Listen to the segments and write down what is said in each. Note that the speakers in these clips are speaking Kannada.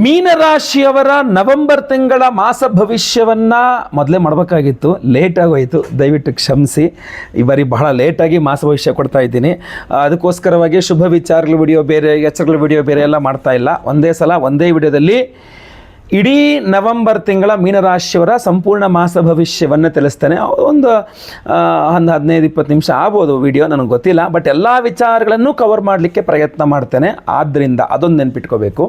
ಮೀನರಾಶಿಯವರ ನವೆಂಬರ್ ತಿಂಗಳ ಮಾಸ ಭವಿಷ್ಯವನ್ನು ಮೊದಲೇ ಮಾಡಬೇಕಾಗಿತ್ತು, ಲೇಟಾಗಿ ಹೋಯಿತು, ದಯವಿಟ್ಟು ಕ್ಷಮಿಸಿ. ಈ ಬಾರಿ ಬಹಳ ಲೇಟಾಗಿ ಮಾಸ ಭವಿಷ್ಯ ಕೊಡ್ತಾ ಇದ್ದೀನಿ. ಅದಕ್ಕೋಸ್ಕರವಾಗಿ ಶುಭ ವಿಚಾರಗಳ ವಿಡಿಯೋ ಬೇರೆ, ಎಚ್ಚರಗಳ ವಿಡಿಯೋ ಬೇರೆ ಎಲ್ಲ ಮಾಡ್ತಾ ಇಲ್ಲ. ಒಂದೇ ಸಲ ಒಂದೇ ವಿಡಿಯೋದಲ್ಲಿ ಇಡೀ ನವೆಂಬರ್ ತಿಂಗಳ ಮೀನರಾಶಿಯವರ ಸಂಪೂರ್ಣ ಮಾಸ ಭವಿಷ್ಯವನ್ನು ತಿಳಿಸ್ತೇನೆ. ಒಂದು 15-20 ನಿಮಿಷ ಆಗ್ಬೋದು ವಿಡಿಯೋ, ನನಗೆ ಗೊತ್ತಿಲ್ಲ. ಬಟ್ ಎಲ್ಲ ವಿಚಾರಗಳನ್ನು ಕವರ್ ಮಾಡಲಿಕ್ಕೆ ಪ್ರಯತ್ನ ಮಾಡ್ತೇನೆ. ಆದ್ದರಿಂದ ಅದೊಂದು ನೆನ್ಪಿಟ್ಕೋಬೇಕು.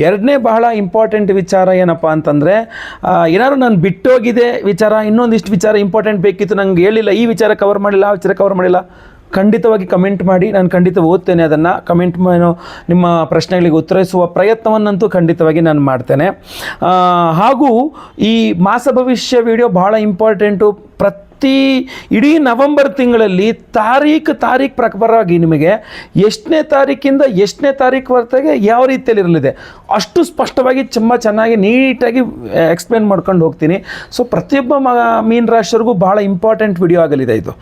ಎರಡನೇ ಬಹಳ ಇಂಪಾರ್ಟೆಂಟ್ ವಿಚಾರ ಏನಪ್ಪ ಅಂತಂದರೆ, ಏನಾದ್ರು ನಾನು ಬಿಟ್ಟೋಗಿದೆ ವಿಚಾರ, ಇನ್ನೊಂದಿಷ್ಟು ವಿಚಾರ ಇಂಪಾರ್ಟೆಂಟ್ ಬೇಕಿತ್ತು, ನಂಗೆ ಹೇಳಿಲ್ಲ, ಈ ವಿಚಾರ ಕವರ್ ಮಾಡಿಲ್ಲ, ಆ ವಿಚಾರ ಕವರ್ ಮಾಡಿಲ್ಲ, ಖಂಡಿತವಾಗಿ ಕಮೆಂಟ್ ಮಾಡಿ. ನಾನು ಖಂಡಿತ ಓದ್ತೇನೆ ಅದನ್ನು. ಕಮೆಂಟ್ ನಿಮ್ಮ ಪ್ರಶ್ನೆಗಳಿಗೆ ಉತ್ತರಿಸುವ ಪ್ರಯತ್ನವನ್ನಂತೂ ಖಂಡಿತವಾಗಿ ನಾನು ಮಾಡ್ತೇನೆ. ಹಾಗೂ ಈ ಮಾಸ ಭವಿಷ್ಯ ವಿಡಿಯೋ ಭಾಳ ಇಂಪಾರ್ಟೆಂಟು. ಇಡೀ ನವೆಂಬರ್ ತಿಂಗಳಲ್ಲಿ ತಾರೀಖು ಪ್ರಕಾರವಾಗಿ ನಿಮಗೆ ಎಷ್ಟನೇ ತಾರೀಕಿಂದ ಎಷ್ಟನೇ ತಾರೀಕುವರೆಗೆ ಯಾವ ರೀತಿಯಲ್ಲಿರಲಿದೆ ಅಷ್ಟು ಸ್ಪಷ್ಟವಾಗಿ ತುಂಬ ಚೆನ್ನಾಗಿ ನೀಟಾಗಿ ಎಕ್ಸ್ಪ್ಲೇನ್ ಮಾಡ್ಕೊಂಡು ಹೋಗ್ತೀನಿ. ಸೊ ಪ್ರತಿಯೊಬ್ಬ ಮೀನ ರಾಶಿಯವರಿಗೂ ಭಾಳ ಇಂಪಾರ್ಟೆಂಟ್ ವಿಡಿಯೋ ಆಗಲಿದೆ ಇದು.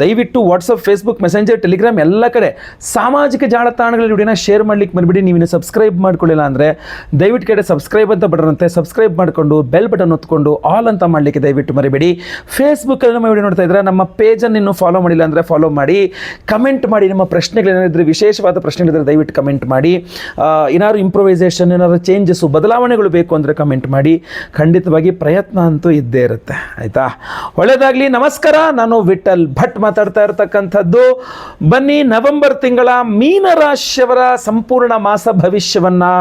ದಯವಿಟ್ಟು ವಾಟ್ಸಪ್, ಫೇಸ್ಬುಕ್, ಮೆಸೆಂಜರ್, ಟೆಲಿಗ್ರಾಮ್ ಎಲ್ಲ ಕಡೆ ಸಾಮಾಜಿಕ ಜಾಲತಾಣಗಳ ವಿಡಿಯೋನ ಶೇರ್ ಮಾಡ್ಲಿಕ್ಕೆ ಮರಿಬೇಡಿ. ನೀವಿನ್ನು ಸಬ್ಸ್ಕ್ರೈಬ್ ಮಾಡ್ಕೊಳ್ಳಿಲ್ಲ ಅಂದರೆ ದಯವಿಟ್ಟು ಕಡೆ ಸಬ್ಸ್ಕ್ರೈಬ್ ಅಂತ ಬಟನ್ ಸಬ್ಸ್ಕ್ರೈಬ್ ಮಾಡಿಕೊಂಡು ಬೆಲ್ ಬಟನ್ ಒತ್ಕೊಂಡು ಆಲ್ ಅಂತ ಮಾಡಲಿಕ್ಕೆ ದಯವಿಟ್ಟು ಮರಿಬೇಡಿ. ಫೇಸ್ಬುಕ್ಕಲ್ಲಿ ನಮ್ಮ ವಿಡಿಯೋ ನೋಡ್ತಾ ಇದ್ರೆ ನಮ್ಮ ಪೇಜನ್ನು ಇನ್ನೂ ಫಾಲೋ ಮಾಡಿಲ್ಲ ಅಂದರೆ ಫಾಲೋ ಮಾಡಿ. ಕಮೆಂಟ್ ಮಾಡಿ, ನಿಮ್ಮ ಪ್ರಶ್ನೆಗಳೇನಾದರೂ ವಿಶೇಷವಾದ ಪ್ರಶ್ನೆಗಳಿದ್ರೆ ದಯವಿಟ್ಟು ಕಮೆಂಟ್ ಮಾಡಿ. ಏನಾದ್ರು ಇಂಪ್ರೊವೈಸೇಷನ್, ಏನಾದ್ರು ಚೇಂಜಸ್ಸು, ಬದಲಾವಣೆಗಳು ಬೇಕು ಅಂದರೆ ಕಮೆಂಟ್ ಮಾಡಿ. ಖಂಡಿತವಾಗಿ ಪ್ರಯತ್ನ ಅಂತೂ ಇದ್ದೇ ಇರುತ್ತೆ. ಆಯಿತಾ? ಒಳ್ಳೆಯದಾಗಲಿ. ನಮಸ್ಕಾರ, ನಾನು ವಿಠಲ್ ಭಟ್ ಮಾತಾಡ್ತಾ ಇರ್ತಕ್ಕಂಥದ್ದು. ಬನ್ನಿ ನವೆಂಬರ್ ತಿಂಗಳ ಮೀನರಾಶಿಯವರ ಸಂಪೂರ್ಣ ಮಾಸ ಭವಿಷ್ಯವನ್ನು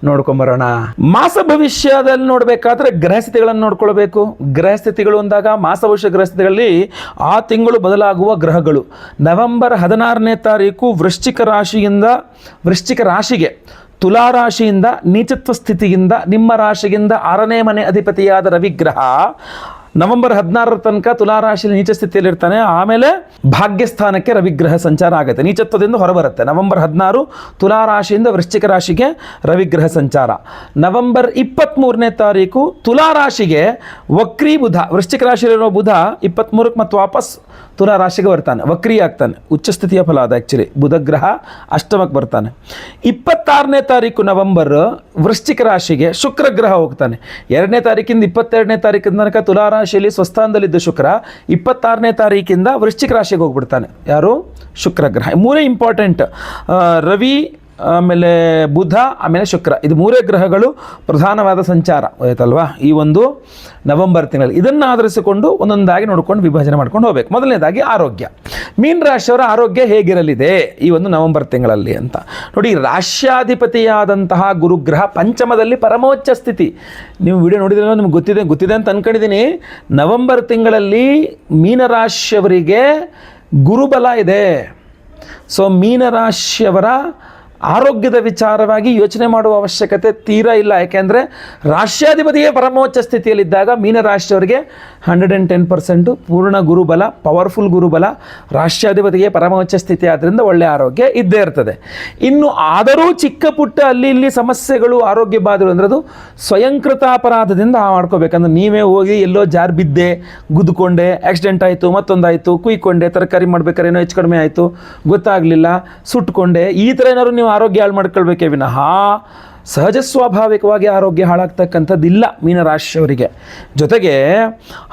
ನೋಡ್ಕೊಂಬರೋಣ. ಮಾಸ ಭವಿಷ್ಯದಲ್ಲಿ ನೋಡಬೇಕಾದ್ರೆ ಗ್ರಹಸ್ಥಿತಿಗಳನ್ನು ನೋಡ್ಕೊಳ್ಬೇಕು. ಗ್ರಹಸ್ಥಿತಿಗಳು ಅಂದಾಗ ಮಾಸ ಭವಿಷ್ಯ ಗ್ರಹಸ್ಥಿತಿಗಳಲ್ಲಿ ಆ ತಿಂಗಳು ಬದಲಾಗುವ ಗ್ರಹಗಳು. ನವೆಂಬರ್ 16ನೇ ತಾರೀಕು ವೃಶ್ಚಿಕ ರಾಶಿಗೆ ತುಲಾ ರಾಶಿಯಿಂದ ನೀಚತ್ವ ಸ್ಥಿತಿಯಿಂದ ನಿಮ್ಮ ರಾಶಿಯಿಂದ 6ನೇ ಮನೆ ಅಧಿಪತಿಯಾದ ರವಿಗ್ರಹ ನವೆಂಬರ್ 16ರ ತನಕ ತುಲಾ ರಾಶಿಯಲ್ಲಿ ನೀಚ ಸ್ಥಿತಿಯಲ್ಲಿರ್ತಾನೆ. ಆಮೇಲೆ ಭಾಗ್ಯಸ್ಥಾನಕ್ಕೆ ರವಿಗ್ರಹ ಸಂಚಾರ ಆಗುತ್ತೆ, ನೀಚತ್ವದಿಂದ ಹೊರಬರುತ್ತೆ. ನವೆಂಬರ್ 16 ತುಲಾ ರಾಶಿಯಿಂದ ವೃಶ್ಚಿಕ ರಾಶಿಗೆ ರವಿಗ್ರಹ ಸಂಚಾರ. ನವೆಂಬರ್ 23ನೇ ತಾರೀಕು ತುಲಾ ರಾಶಿಗೆ ವಕ್ರಿ ಬುಧ, ವೃಶ್ಚಿಕ ರಾಶಿಯಲ್ಲಿರೋ ಬುಧ 23ಕ್ಕೆ ಮತ್ತು ವಾಪಸ್ ತುಲಾ ರಾಶಿಗೆ ಬರ್ತಾನೆ, ವಕ್ರಿ ಆಗ್ತಾನೆ. ಉಚ್ಚ ಸ್ಥಿತಿಯ ಫಲ ಅದು ಆ್ಯಕ್ಚುಲಿ. ಬುಧ ಗ್ರಹ ಅಷ್ಟಮಕ್ಕೆ ಬರ್ತಾನೆ. 26ನೇ ತಾರೀಕು ನವೆಂಬರ್ ವೃಶ್ಚಿಕ ರಾಶಿಗೆ ಶುಕ್ರ ಗ್ರಹ ಹೋಗ್ತಾನೆ. 2ನೇ ತಾರೀಕಿಂದ 22ನೇ ತಾರೀಕಿನ ತನಕ ತುಲಾ ರಾಶಿಯಲ್ಲಿ ಸ್ವಸ್ಥಾನದಲ್ಲಿದ್ದ ಶುಕ್ರ 26ನೇ ತಾರೀಕಿಂದ ವೃಶ್ಚಿಕ ರಾಶಿಗೆ ಹೋಗ್ಬಿಡ್ತಾನೆ. ಯಾರು? ಶುಕ್ರ ಗ್ರಹ. ಮೂರೇ ಇಂಪಾರ್ಟೆಂಟ್. ರವಿ, ಆಮೇಲೆ ಬುಧ, ಆಮೇಲೆ ಶುಕ್ರ, ಇದು ಮೂರೇ ಗ್ರಹಗಳು ಪ್ರಧಾನವಾದ ಸಂಚಾರ ಆಯ್ತಲ್ವಾ ಈ ಒಂದು ನವೆಂಬರ್ ತಿಂಗಳಲ್ಲಿ. ಇದನ್ನು ಆಧರಿಸಿಕೊಂಡು ಒಂದೊಂದಾಗಿ ನೋಡ್ಕೊಂಡು ವಿಭಜನೆ ಮಾಡ್ಕೊಂಡು ಹೋಗ್ಬೇಕು. ಮೊದಲನೇದಾಗಿ ಆರೋಗ್ಯ. ಮೀನ ರಾಶಿಯವರ ಆರೋಗ್ಯ ಹೇಗಿರಲಿದೆ ಈ ಒಂದು ನವೆಂಬರ್ ತಿಂಗಳಲ್ಲಿ ಅಂತ ನೋಡಿ. ರಾಶ್ಯಾಧಿಪತಿಯಾದಂತಹ ಗುರುಗ್ರಹ ಪಂಚಮದಲ್ಲಿ ಪರಮೋಚ್ಚ ಸ್ಥಿತಿ. ನೀವು ವಿಡಿಯೋ ನೋಡಿದ್ರೆ ನಿಮ್ಗೆ ಗೊತ್ತಿದೆ ಅಂತ ಅಂದ್ಕೊಂಡಿದ್ದೀನಿ. ನವೆಂಬರ್ ತಿಂಗಳಲ್ಲಿ ಮೀನರಾಶಿಯವರಿಗೆ ಗುರುಬಲ ಇದೆ. ಸೊ ಮೀನರಾಶಿಯವರ ಆರೋಗ್ಯದ ವಿಚಾರವಾಗಿ ಯೋಚನೆ ಮಾಡುವ ಅವಶ್ಯಕತೆ ತೀರಾ ಇಲ್ಲ. ಯಾಕೆಂದರೆ ರಾಶ್ಯಾಧಿಪತಿಯೇ ಪರಮೋಚ್ಚ ಸ್ಥಿತಿಯಲ್ಲಿದ್ದಾಗ ಮೀನರಾಶಿಯವರಿಗೆ 110% ಪೂರ್ಣ ಗುರುಬಲ, ಪವರ್ಫುಲ್ ಗುರುಬಲ. ರಾಶ್ಯಾಧಿಪತಿಗೆ ಪರಮೋಚ್ಚ ಸ್ಥಿತಿ ಆದ್ದರಿಂದ ಒಳ್ಳೆಯ ಆರೋಗ್ಯ ಇದ್ದೇ ಇರ್ತದೆ. ಇನ್ನು ಆದರೂ ಚಿಕ್ಕ ಪುಟ್ಟ ಅಲ್ಲಿ ಇಲ್ಲಿ ಸಮಸ್ಯೆಗಳು, ಆರೋಗ್ಯ ಬಾಧೆಗಳು ಅಂದರೆ ಅದು ಸ್ವಯಂಕೃತ ಅಪರಾಧದಿಂದ ಮಾಡ್ಕೋಬೇಕಂದ್ರೆ ನೀವೇ ಹೋಗಿ ಎಲ್ಲೋ ಜಾರ್ ಬಿದ್ದೆ, ಗುದ್ದುಕೊಂಡೆ, ಆಕ್ಸಿಡೆಂಟ್ ಆಯಿತು, ಮತ್ತೊಂದಾಯಿತು, ಕುಯ್ಕೊಂಡೆ, ತರಕಾರಿ ಮಾಡ್ಬೇಕಾದ್ರೆ ಏನೋ ಹೆಚ್ಚು ಕಡಿಮೆ ಆಯಿತು, ಗೊತ್ತಾಗಲಿಲ್ಲ, ಸುಟ್ಕೊಂಡೆ, ಈ ಥರ ಏನಾದ್ರು ನೀವು ಆರೋಗ್ಯ ಹಾಳು ಮಾಡ್ಕೊಳ್ಬೇಕೇ ವಿನಃ ಸಹಜ ಸ್ವಾಭಾವಿಕವಾಗಿ ಆರೋಗ್ಯ ಹಾಳಾಗ್ತಕ್ಕಂಥದ್ದಿಲ್ಲ ಮೀನರಾಶಿಯವರಿಗೆ. ಜೊತೆಗೆ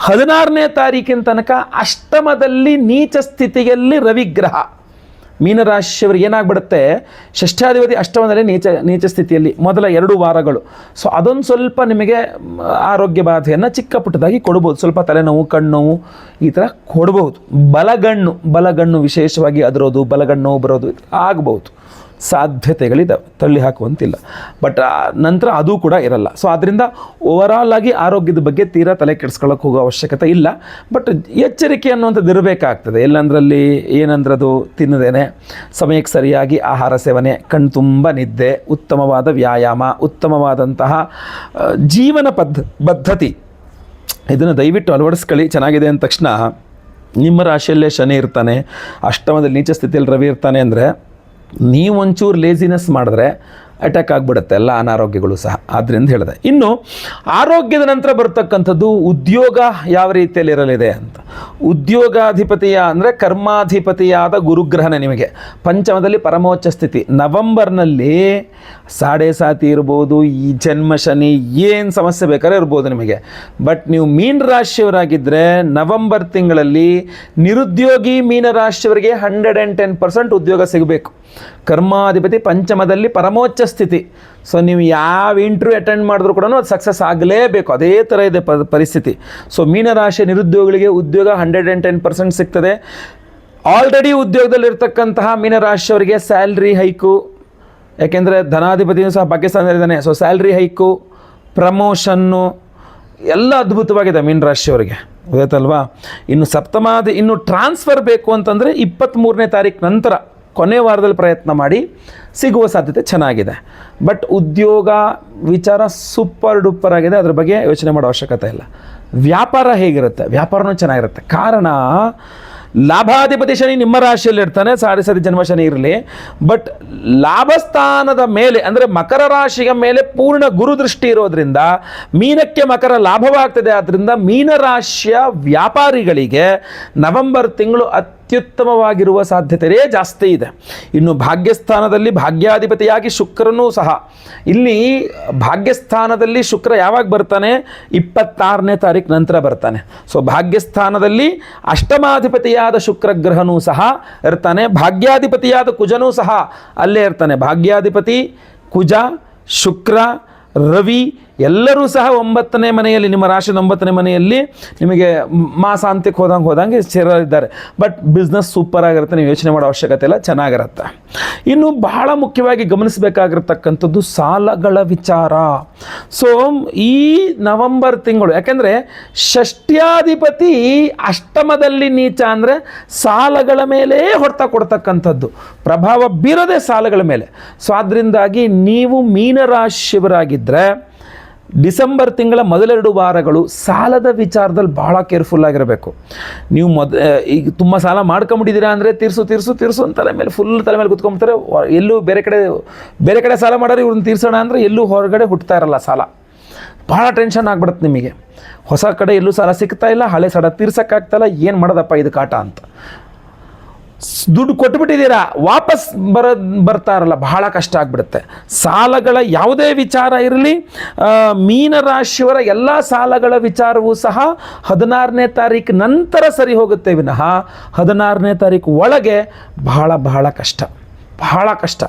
16ನೇ ತಾರೀಕಿನ ತನಕ ಅಷ್ಟಮದಲ್ಲಿ ನೀಚ ಸ್ಥಿತಿಯಲ್ಲಿ ರವಿಗ್ರಹ. ಮೀನರಾಶಿಯವರಿಗೆ ಏನಾಗ್ಬಿಡುತ್ತೆ, ಷಷ್ಠಾಧಿಪತಿ ಅಷ್ಟಮದಲ್ಲಿ ನೀಚ ಸ್ಥಿತಿಯಲ್ಲಿ ಮೊದಲ 2 ವಾರಗಳು. ಸೊ ಅದೊಂದು ಸ್ವಲ್ಪ ನಿಮಗೆ ಆರೋಗ್ಯ ಬಾಧೆಯನ್ನು ಚಿಕ್ಕ ಪುಟ್ಟದಾಗಿ ಕೊಡ್ಬೋದು. ಸ್ವಲ್ಪ ತಲೆನೋವು, ಕಣ್ಣು ಈ ಥರ ಕೊಡ್ಬೋದು. ಬಲಗಣ್ಣು ವಿಶೇಷವಾಗಿ ಅದರೋದು, ಬಲಗಣ್ಣು ಬರೋದು ಆಗ್ಬೋದು, ಸಾಧ್ಯತೆಗಳಿದ್ದಾವೆ, ತಳ್ಳಿ ಹಾಕುವಂತಿಲ್ಲ. ಬಟ್ ನಂತರ ಅದು ಕೂಡ ಇರಲ್ಲ. ಸೊ ಆದ್ದರಿಂದ ಓವರಾಲ್ ಆಗಿ ಆರೋಗ್ಯದ ಬಗ್ಗೆ ತೀರಾ ತಲೆ ಕೆಡಿಸ್ಕೊಳ್ಳೋಕೆ ಹೋಗೋ ಅವಶ್ಯಕತೆ ಇಲ್ಲ. ಬಟ್ ಎಚ್ಚರಿಕೆ ಅನ್ನುವಂಥದ್ದು ಇರಬೇಕಾಗ್ತದೆ. ಎಲ್ಲಂದ್ರಲ್ಲಿ ಏನಂದ್ರದು ತಿನ್ನದೇನೆ ಸಮಯಕ್ಕೆ ಸರಿಯಾಗಿ ಆಹಾರ ಸೇವನೆ, ಕಣ್ಣು ತುಂಬ ನಿದ್ದೆ, ಉತ್ತಮವಾದ ವ್ಯಾಯಾಮ, ಉತ್ತಮವಾದಂತಹ ಜೀವನ ಪದ್ಧತಿ, ಇದನ್ನು ದಯವಿಟ್ಟು ಅಳವಡಿಸ್ಕೊಳ್ಳಿ. ಚೆನ್ನಾಗಿದೆ ಅಂದ ತಕ್ಷಣ ನಿಮ್ಮ ರಾಶಿಯಲ್ಲೇ ಶನಿ ಇರ್ತಾನೆ, ಅಷ್ಟಮದಲ್ಲಿ ನೀಚ ಸ್ಥಿತಿಯಲ್ಲಿ ರವಿ ಇರ್ತಾನೆ ಅಂದರೆ ನೀವೊಂಚೂರು ಲೇಸಿನೆಸ್ ಮಾಡಿದ್ರೆ ಅಟ್ಯಾಕ್ ಆಗಿಬಿಡುತ್ತೆ ಎಲ್ಲ ಅನಾರೋಗ್ಯಗಳು ಸಹ. ಆದ್ದರಿಂದ ಹೇಳಿದೆ. ಇನ್ನು ಆರೋಗ್ಯದ ನಂತರ ಬರ್ತಕ್ಕಂಥದ್ದು ಉದ್ಯೋಗ ಯಾವ ರೀತಿಯಲ್ಲಿ ಇರಲಿದೆ ಅಂತ. ಉದ್ಯೋಗಾಧಿಪತಿಯ ಅಂದರೆ ಕರ್ಮಾಧಿಪತಿಯಾದ ಗುರುಗ್ರಹನೇ ನಿಮಗೆ ಪಂಚಮದಲ್ಲಿ ಪರಮೋಚ್ಚ ಸ್ಥಿತಿ. ನವೆಂಬರ್ನಲ್ಲಿ ಸಾಡೆ ಸಾತಿ ಇರ್ಬೋದು, ಈ ಜನ್ಮ ಶನಿ, ಏನು ಸಮಸ್ಯೆ ಬೇಕಾದ್ರೆ ಇರ್ಬೋದು ನಿಮಗೆ. ಬಟ್ ನೀವು ಮೀನರಾಶಿಯವರಾಗಿದ್ದರೆ ನವೆಂಬರ್ ತಿಂಗಳಲ್ಲಿ ನಿರುದ್ಯೋಗಿ ಮೀನರಾಶಿಯವರಿಗೆ 110% ಉದ್ಯೋಗ ಸಿಗಬೇಕು. ಕರ್ಮಾಧಿಪತಿ ಪಂಚಮದಲ್ಲಿ ಪರಮೋಚ್ಚ ಸ್ಥಿತಿ. ಸೊ ನೀವು ಯಾವ ಇಂಟರ್ವ್ಯೂ ಅಟೆಂಡ್ ಮಾಡಿದ್ರು ಕೂಡ ಅದು ಸಕ್ಸಸ್ ಆಗಲೇಬೇಕು. ಅದೇ ಥರ ಇದೆ ಪರಿಸ್ಥಿತಿ. ಸೊ ಮೀನರಾಶಿ ನಿರುದ್ಯೋಗಿಗಳಿಗೆ ಉದ್ಯೋಗ 110% ಸಿಗ್ತದೆ. ಆಲ್ರೆಡಿ ಉದ್ಯೋಗದಲ್ಲಿರ್ತಕ್ಕಂತಹ ಮೀನರಾಶಿಯವರಿಗೆ ಸ್ಯಾಲ್ರಿ ಹೈಕು, ಯಾಕೆಂದರೆ ಧನಾಧಿಪತಿಯೂ ಸಹ ಪಾಕಿಸ್ತಾನದಲ್ಲಿದ್ದಾನೆ. ಸೊ ಸ್ಯಾಲ್ರಿ ಹೈಕು, ಪ್ರಮೋಷನ್ನು ಎಲ್ಲ ಅದ್ಭುತವಾಗಿದೆ ಮೀನರಾಶಿಯವರಿಗೆ, ಗೊತ್ತಾಯ್ತಲ್ವಾ. ಇನ್ನು ಟ್ರಾನ್ಸ್ಫರ್ ಬೇಕು ಅಂತಂದರೆ 23ನೇ ತಾರೀಕು ನಂತರ ಕೊನೆ ವಾರದಲ್ಲಿ ಪ್ರಯತ್ನ ಮಾಡಿ, ಸಿಗುವ ಸಾಧ್ಯತೆ ಚೆನ್ನಾಗಿದೆ. ಬಟ್ ಉದ್ಯೋಗ ವಿಚಾರ ಸೂಪರ್ ಡೂಪರ್ ಆಗಿದೆ, ಅದ್ರ ಬಗ್ಗೆ ಯೋಚನೆ ಮಾಡೋ ಅವಶ್ಯಕತೆ ಇಲ್ಲ. ವ್ಯಾಪಾರ ಹೇಗಿರುತ್ತೆ? ವ್ಯಾಪಾರನೂ ಚೆನ್ನಾಗಿರುತ್ತೆ. ಕಾರಣ ಲಾಭಾಧಿಪತಿ ಶನಿ ನಿಮ್ಮ ರಾಶಿಯಲ್ಲಿ ಇರ್ತಾನೆ, ಸಾರಿ ಜನ್ಮ ಶನಿ ಇರಲಿ. ಬಟ್ ಲಾಭಸ್ಥಾನದ ಮೇಲೆ ಅಂದರೆ ಮಕರ ರಾಶಿಯ ಮೇಲೆ ಪೂರ್ಣ ಗುರುದೃಷ್ಟಿ ಇರೋದ್ರಿಂದ ಮೀನಕ್ಕೆ ಮಕರ ಲಾಭವಾಗ್ತದೆ. ಆದ್ದರಿಂದ ಮೀನರಾಶಿಯ ವ್ಯಾಪಾರಿಗಳಿಗೆ ನವೆಂಬರ್ ತಿಂಗಳು ಅತ್ಯುತ್ತಮವಾಗಿರುವ ಸಾಧ್ಯತೆಯೇ ಜಾಸ್ತಿ ಇದೆ. ಇನ್ನು ಭಾಗ್ಯಸ್ಥಾನದಲ್ಲಿ ಭಾಗ್ಯಾಧಿಪತಿಯಾಗಿ ಶುಕ್ರನೂ ಸಹ, ಇಲ್ಲಿ ಭಾಗ್ಯಸ್ಥಾನದಲ್ಲಿ ಶುಕ್ರ ಯಾವಾಗ ಬರ್ತಾನೆ? 26ನೇ ತಾರೀಕು ನಂತರ ಬರ್ತಾನೆ. ಸೊ ಭಾಗ್ಯಸ್ಥಾನದಲ್ಲಿ ಅಷ್ಟಮಾಧಿಪತಿಯಾದ ಶುಕ್ರ ಗ್ರಹನೂ ಸಹ ಇರ್ತಾನೆ. ಭಾಗ್ಯಾಧಿಪತಿಯಾದ ಕುಜನೂ ಸಹ ಅಲ್ಲೇ ಇರ್ತಾನೆ. ಭಾಗ್ಯಾಧಿಪತಿ ಕುಜ, ಶುಕ್ರ, ರವಿ ಎಲ್ಲರೂ ಸಹ 9ನೇ ಮನೆಯಲ್ಲಿ, ನಿಮ್ಮ ರಾಶಿ 9ನೇ ಮನೆಯಲ್ಲಿ ನಿಮಗೆ ಮಾಸಾಂತ್ಯಕ್ಕೆ ಹೋದಂಗೆ ಸೇರಿದ್ದಾರೆ. ಬಟ್ ಬಿಸ್ನೆಸ್ ಸೂಪರ್ ಆಗಿರುತ್ತೆ, ನೀವು ಯೋಚನೆ ಮಾಡೋ ಅವಶ್ಯಕತೆ ಇಲ್ಲ, ಚೆನ್ನಾಗಿರುತ್ತೆ. ಇನ್ನು ಬಹಳ ಮುಖ್ಯವಾಗಿ ಗಮನಿಸಬೇಕಾಗಿರ್ತಕ್ಕಂಥದ್ದು ಸಾಲಗಳ ವಿಚಾರ. ಸೊ ಈ ನವೆಂಬರ್ ತಿಂಗಳು, ಯಾಕೆಂದರೆ ಷಷ್ಟ್ಯಾಧಿಪತಿ ಅಷ್ಟಮದಲ್ಲಿ ನೀಚ ಅಂದರೆ ಸಾಲಗಳ ಮೇಲೆ ಹೊಡೆತ ಕೊಡ್ತಕ್ಕಂಥದ್ದು, ಪ್ರಭಾವ ಬೀರೋದೇ ಸಾಲಗಳ ಮೇಲೆ. ಸೊ ಅದರಿಂದಾಗಿ ನೀವು ಮೀನರಾಶಿಯವರಾಗಿದ್ದರೆ ಡಿಸೆಂಬರ್ ತಿಂಗಳ ಮೊದಲೆರಡು ವಾರಗಳು ಸಾಲದ ವಿಚಾರದಲ್ಲಿ ಭಾಳ ಕೇರ್ಫುಲ್ ಆಗಿರಬೇಕು. ನೀವು ಈಗ ತುಂಬ ಸಾಲ ಮಾಡ್ಕೊಂಬಿಟ್ಟಿದ್ದೀರಾ ಅಂದರೆ ತೀರ್ಸು ಅಂತ ತಲೆ ಮೇಲೆ ಕುತ್ಕೊಂಡ್ಬಿಡ್ತಾರೆ. ಎಲ್ಲೂ ಬೇರೆ ಕಡೆ ಸಾಲ ಮಾಡೋರು ಇವ್ರನ್ನ ತೀರ್ಸೋಣ ಅಂದರೆ ಎಲ್ಲೂ ಹೊರಗಡೆ ಹುಟ್ಟುತ್ತಾ ಇರಲ್ಲ ಸಾಲ. ಭಾಳ ಟೆನ್ಷನ್ ಆಗ್ಬಿಡುತ್ತೆ ನಿಮಗೆ. ಹೊಸ ಕಡೆ ಎಲ್ಲೂ ಸಾಲ ಸಿಗ್ತಾ ಇಲ್ಲ, ಹಳೆ ಸಾಲ ತೀರ್ಸೋಕ್ಕಾಗ್ತಾಯಿಲ್ಲ, ಏನು ಮಾಡೋದಪ್ಪ ಇದು ಕಾಟ ಅಂತ. ದುಡ್ಡು ಕೊಟ್ಬಿಟ್ಟಿದ್ದೀರಾ, ವಾಪಸ್ ಬರ್ತಾ ಇರಲ್ಲ, ಬಹಳ ಕಷ್ಟ ಆಗಿಬಿಡುತ್ತೆ. ಸಾಲಗಳ ಯಾವುದೇ ವಿಚಾರ ಇರಲಿ, ಮೀನರಾಶಿಯವರ ಎಲ್ಲ ಸಾಲಗಳ ವಿಚಾರವೂ ಸಹ 16ನೇ ತಾರೀಕು ನಂತರ ಸರಿ ಹೋಗುತ್ತೆ ವಿನಃ 16ನೇ ತಾರೀಕು ಒಳಗೆ ಬಹಳ ಕಷ್ಟ.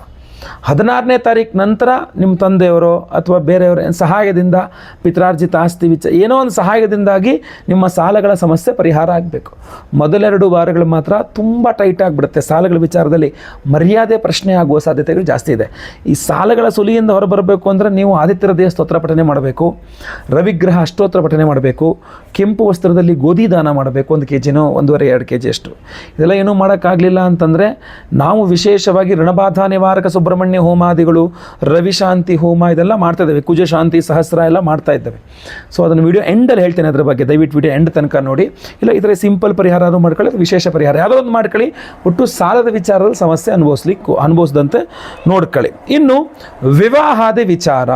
16ನೇ ತಾರೀಕು ನಂತರ ನಿಮ್ಮ ತಂದೆಯವರೋ ಅಥವಾ ಬೇರೆಯವರ ಸಹಾಯದಿಂದ, ಪಿತ್ರಾರ್ಜಿತ ಆಸ್ತಿ ಏನೋ ಒಂದು ಸಹಾಯದಿಂದಾಗಿ ನಿಮ್ಮ ಸಾಲಗಳ ಸಮಸ್ಯೆ ಪರಿಹಾರ ಆಗಬೇಕು. ಮೊದಲೆರಡು ವಾರಗಳು ಮಾತ್ರ ತುಂಬ ಟೈಟ್ ಆಗಿಬಿಡುತ್ತೆ. ಸಾಲಗಳ ವಿಚಾರದಲ್ಲಿ ಮರ್ಯಾದೆ ಪ್ರಶ್ನೆ ಆಗುವ ಸಾಧ್ಯತೆಗಳು ಜಾಸ್ತಿ ಇದೆ. ಈ ಸಾಲಗಳ ಸುಲಿಯಿಂದ ಹೊರಬರಬೇಕು ಅಂದರೆ ನೀವು ಆದಿತ್ಯ ಹೃದಯ ಸ್ತೋತ್ರ ಪಠನೆ ಮಾಡಬೇಕು, ರವಿಗ್ರಹ ಅಷ್ಟೋತ್ರ ಪಠನೆ ಮಾಡಬೇಕು, ಕೆಂಪು ವಸ್ತ್ರದಲ್ಲಿ ಗೋಧಿ ದಾನ ಮಾಡಬೇಕು, 1 kg 1.5-2 kg ಅಷ್ಟು. ಇದೆಲ್ಲ ಏನೂ ಮಾಡೋಕ್ಕಾಗಲಿಲ್ಲ ಅಂತಂದರೆ ನಾವು ವಿಶೇಷವಾಗಿ ಋಣಬಾಧ ನಿವಾರಕ ಸುಬ್ರಹ್ಮಣ್ಯ ಹೋಮಾದಿಗಳು, ರವಿಶಾಂತಿ ಹೋಮ ಇದೆಲ್ಲ ಮಾಡ್ತಾ ಇದ್ದೇವೆ, ಕುಜ ಶಾಂತಿ ಸಹಸ್ರ ಎಲ್ಲ ಮಾಡ್ತಾ ಇದ್ದೇವೆ. ಸೊ ಅದನ್ನು ವಿಡಿಯೋ ಎಂಡಲ್ಲಿ ಹೇಳ್ತೇನೆ, ಅದರ ಬಗ್ಗೆ ದಯವಿಟ್ಟು ವಿಡಿಯೋ ಎಂಡ್ ತನಕ ನೋಡಿ. ಇಲ್ಲ ಇದರ ಸಿಂಪಲ್ ಪರಿಹಾರ ಅದು ಮಾಡ್ಕೊಳ್ಳಿ, ವಿಶೇಷ ಪರಿಹಾರ ಯಾವುದೋ ಒಂದು ಮಾಡ್ಕೊಳ್ಳಿ. ಒಟ್ಟು ಸಾಲದ ವಿಚಾರದಲ್ಲಿ ಸಮಸ್ಯೆ ಅನುಭವಿಸದಂತೆ ನೋಡ್ಕೊಳ್ಳಿ. ಇನ್ನು ವಿವಾಹಾದಿ ವಿಚಾರ,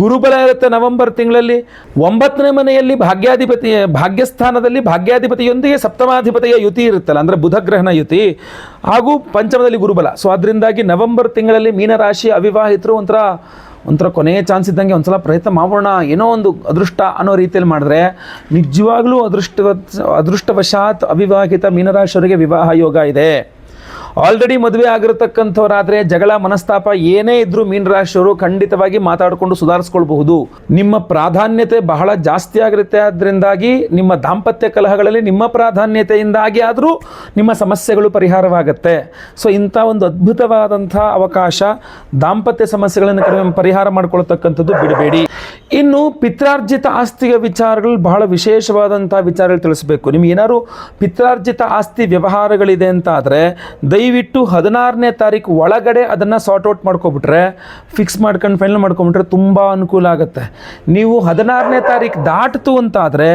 ಗುರುಬಲ ಇರುತ್ತೆ ನವೆಂಬರ್ ತಿಂಗಳಲ್ಲಿ. 9ನೇ ಮನೆಯಲ್ಲಿ ಭಾಗ್ಯಸ್ಥಾನದಲ್ಲಿ ಭಾಗ್ಯಾಧಿಪತಿಯೊಂದಿಗೆ ಸಪ್ತಮಾಧಿಪತಿಯ ಯುತಿ ಇರುತ್ತಲ್ಲ, ಅಂದರೆ ಬುಧಗ್ರಹಣ ಯುತಿ, ಹಾಗೂ ಪಂಚಮದಲ್ಲಿ ಗುರುಬಲ. ಸೊ ಅದರಿಂದಾಗಿ ನವೆಂಬರ್ ತಿಂಗಳಲ್ಲಿ ಮೀನರಾಶಿ ಅವಿವಾಹಿತರು ಒಂಥರ ಕೊನೆಯ ಚಾನ್ಸ್ ಇದ್ದಂಗೆ ಒಂದ್ಸಲ ಪ್ರಯತ್ನ ಮಾಡೋಣ, ಏನೋ ಒಂದು ಅದೃಷ್ಟ ಅನ್ನೋ ರೀತಿಯಲ್ಲಿ ಮಾಡಿದ್ರೆ ನಿಜವಾಗ್ಲೂ ಅದೃಷ್ಟವಶಾತ್ ಅವಿವಾಹಿತ ಮೀನರಾಶಿಯವರಿಗೆ ವಿವಾಹ ಯೋಗ ಇದೆ. ಆಲ್ರೆಡಿ ಮದುವೆ ಆಗಿರತಕ್ಕಂಥವರಾದರೆ ಜಗಳ ಮನಸ್ತಾಪ ಏನೇ ಇದ್ದರೂ ಮೀನರಾಶಿಯವರು ಖಂಡಿತವಾಗಿ ಮಾತಾಡಿಕೊಂಡು ಸುಧಾರಿಸ್ಕೊಳ್ಬಹುದು. ನಿಮ್ಮ ಪ್ರಾಧಾನ್ಯತೆ ಬಹಳ ಜಾಸ್ತಿ ಆಗಿರುತ್ತೆ. ಅದರಿಂದಾಗಿ ನಿಮ್ಮ ದಾಂಪತ್ಯ ಕಲಹಗಳಲ್ಲಿ ನಿಮ್ಮ ಪ್ರಾಧಾನ್ಯತೆಯಿಂದಾಗಿ ಆದರೂ ನಿಮ್ಮ ಸಮಸ್ಯೆಗಳು ಪರಿಹಾರವಾಗುತ್ತೆ. ಸೊ ಇಂಥ ಒಂದು ಅದ್ಭುತವಾದಂಥ ಅವಕಾಶ, ದಾಂಪತ್ಯ ಸಮಸ್ಯೆಗಳನ್ನು ಪರಿಹಾರ ಮಾಡ್ಕೊಳ್ತಕ್ಕಂಥದ್ದು ಬಿಡಬೇಡಿ. ಇನ್ನು ಪಿತ್ರಾರ್ಜಿತ ಆಸ್ತಿಯ ವಿಚಾರಗಳು ಬಹಳ ವಿಶೇಷವಾದಂಥ ವಿಚಾರಗಳು ತಿಳಿಸ್ಬೇಕು. ನಿಮ್ಗೆ ಏನಾದ್ರು ಪಿತ್ರಾರ್ಜಿತ ಆಸ್ತಿ ವ್ಯವಹಾರಗಳಿದೆ ಅಂತ ಆದರೆ ದಯವಿಟ್ಟು 16ನೇ ತಾರೀಕು ಒಳಗಡೆ ಅದನ್ನು ಸಾರ್ಟ್ ಔಟ್ ಮಾಡ್ಕೊಬಿಟ್ರೆ, ಫಿಕ್ಸ್ ಮಾಡ್ಕೊಂಡು ಫೈನಲ್ ಮಾಡ್ಕೊಂಬಿಟ್ರೆ ತುಂಬ ಅನುಕೂಲ ಆಗುತ್ತೆ. ನೀವು 16ನೇ ತಾರೀಕು ದಾಟಿತು ಅಂತ ಆದರೆ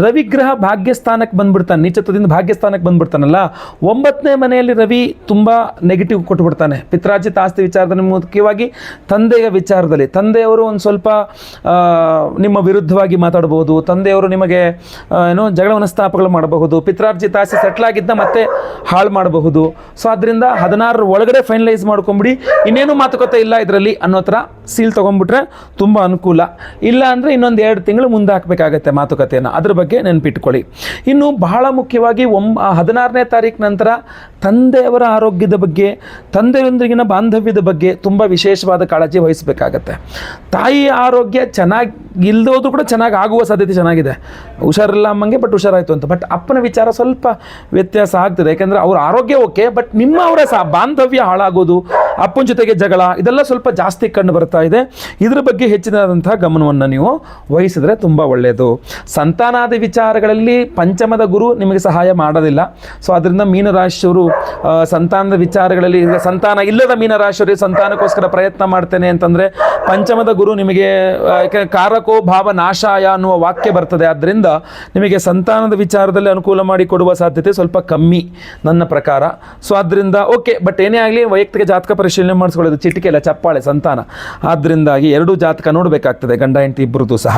ರವಿಗ್ರಹ ಭಾಗ್ಯಸ್ಥಾನಕ್ಕೆ ಬಂದ್ಬಿಡ್ತಾನೆ, ನೀಚತ್ವದಿಂದ ಭಾಗ್ಯಸ್ಥಾನಕ್ಕೆ ಬಂದ್ಬಿಡ್ತಾನಲ್ಲ, 9ನೇ ಮನೆಯಲ್ಲಿ ರವಿ ತುಂಬ ನೆಗೆಟಿವ್ ಕೊಟ್ಬಿಡ್ತಾನೆ. ಪಿತ್ರಾರ್ಜಿತ ಆಸ್ತಿ ವಿಚಾರದಲ್ಲಿ ಮುಖ್ಯವಾಗಿ ತಂದೆಯ ವಿಚಾರದಲ್ಲಿ ತಂದೆಯವರು ಒಂದು ಸ್ವಲ್ಪ ನಿಮ್ಮ ವಿರುದ್ಧವಾಗಿ ಮಾತಾಡಬಹುದು, ತಂದೆಯವರು ನಿಮಗೆ ಏನೋ ಜಗಳ ಮನಸ್ತಾಪಗಳು ಮಾಡಬಹುದು, ಪಿತ್ರಾರ್ಜಿತ ಆಸ್ತಿ ಸೆಟ್ಲ್ ಆಗಿದ್ದ ಮತ್ತೆ ಹಾಳು ಮಾಡಬಹುದು. ಸೊ ಅದರಿಂದ 16 ಒಳಗಡೆ ಫೈನಲೈಸ್ ಮಾಡ್ಕೊಂಬಿಡಿ, ಇನ್ನೇನು ಮಾತುಕತೆ ಇಲ್ಲ ಇದರಲ್ಲಿ ಅನ್ನೋ ಥರ ಸೀಲ್ ತೊಗೊಂಡ್ಬಿಟ್ರೆ ತುಂಬ ಅನುಕೂಲ. ಇಲ್ಲ ಅಂದರೆ ಇನ್ನೊಂದು 2 ತಿಂಗಳು ಮುಂದೆ ಹಾಕಬೇಕಾಗತ್ತೆ ಮಾತುಕತೆಯನ್ನು, ಅದ್ರ ಬಗ್ಗೆ ನೆನಪಿಟ್ಕೊಳ್ಳಿ. ಇನ್ನು ಬಹಳ ಮುಖ್ಯವಾಗಿ 16ನೇ ತಾರೀಕು ನಂತರ ತಂದೆಯವರ ಆರೋಗ್ಯದ ಬಗ್ಗೆ, ತಂದೆಯೊಂದಿಗಿನ ಬಾಂಧವ್ಯದ ಬಗ್ಗೆ ತುಂಬ ವಿಶೇಷವಾದ ಕಾಳಜಿ ವಹಿಸಬೇಕಾಗತ್ತೆ. ತಾಯಿಯ ಆರೋಗ್ಯ ಚೆನ್ನಾಗಿ ಇಲ್ಲದೋದ್ರೂ ಕೂಡ ಚೆನ್ನಾಗಿ ಆಗುವ ಸಾಧ್ಯತೆ ಚೆನ್ನಾಗಿದೆ. ಹುಷಾರಿಲ್ಲ ಅಮ್ಮಂಗೆ ಬಟ್ ಹುಷಾರಾಯಿತು ಅಂತ, ಬಟ್ ಅಪ್ಪನ ವಿಚಾರ ಸ್ವಲ್ಪ ವ್ಯತ್ಯಾಸ ಆಗ್ತದೆ. ಯಾಕೆಂದರೆ ಅವ್ರ ಆರೋಗ್ಯ ಓಕೆ, ಬಟ್ ಅವರ ಬಾಂಧವ್ಯ ಹಾಳಾಗೋದು, ಅಪ್ಪನ ಜೊತೆಗೆ ಜಗಳ, ಇದೆಲ್ಲ ಸ್ವಲ್ಪ ಜಾಸ್ತಿ ಕಂಡು ಬರ್ತಾ ಇದೆ. ಇದ್ರ ಬಗ್ಗೆ ಹೆಚ್ಚಿನದಂತಹ ಗಮನವನ್ನು ನೀವು ವಹಿಸಿದ್ರೆ ತುಂಬ ಒಳ್ಳೆಯದು. ಸಂತಾನಾದಿ ವಿಚಾರಗಳಲ್ಲಿ ಪಂಚಮದ ಗುರು ನಿಮಗೆ ಸಹಾಯ ಮಾಡೋದಿಲ್ಲ. ಸೊ ಅದರಿಂದ ಮೀನರಾಶಿಯವರು ಸಂತಾನದ ವಿಚಾರಗಳಲ್ಲಿ, ಈಗ ಸಂತಾನ ಇಲ್ಲದ ಮೀನರಾಶಿಯವರಿಗೆ ಸಂತಾನಕ್ಕೋಸ್ಕರ ಪ್ರಯತ್ನ ಮಾಡ್ತೇನೆ ಅಂತಂದರೆ ಪಂಚಮದ ಗುರು ನಿಮಗೆ ಕಾರಕೋ ಭಾವ ನಾಶಾಯ ಅನ್ನುವ ವಾಕ್ಯ ಬರ್ತದೆ. ಆದ್ದರಿಂದ ನಿಮಗೆ ಸಂತಾನದ ವಿಚಾರದಲ್ಲಿ ಅನುಕೂಲ ಮಾಡಿ ಕೊಡುವ ಸಾಧ್ಯತೆ ಸ್ವಲ್ಪ ಕಮ್ಮಿ ನನ್ನ ಪ್ರಕಾರ. ಸೊ ಆದ್ದರಿಂದ ಓಕೆ, ಬಟ್ ಏನೇ ಆಗಲಿ ವೈಯಕ್ತಿಕ ಜಾತಕ ಪರಿಶೀಲನೆ ಮಾಡಿಸ್ಕೊಳ್ಳೋದು ಚಿಟಿಕೆ ಅಲ್ಲ, ಚಪ್ಪಾಳೆ ಸಂತಾನ. ಆದ್ದರಿಂದಾಗಿ 2 ಜಾತಕ ನೋಡಬೇಕಾಗ್ತದೆ, ಗಂಡ ಹೆಂಡತಿ ಇಬ್ಬರದು ಸಹ.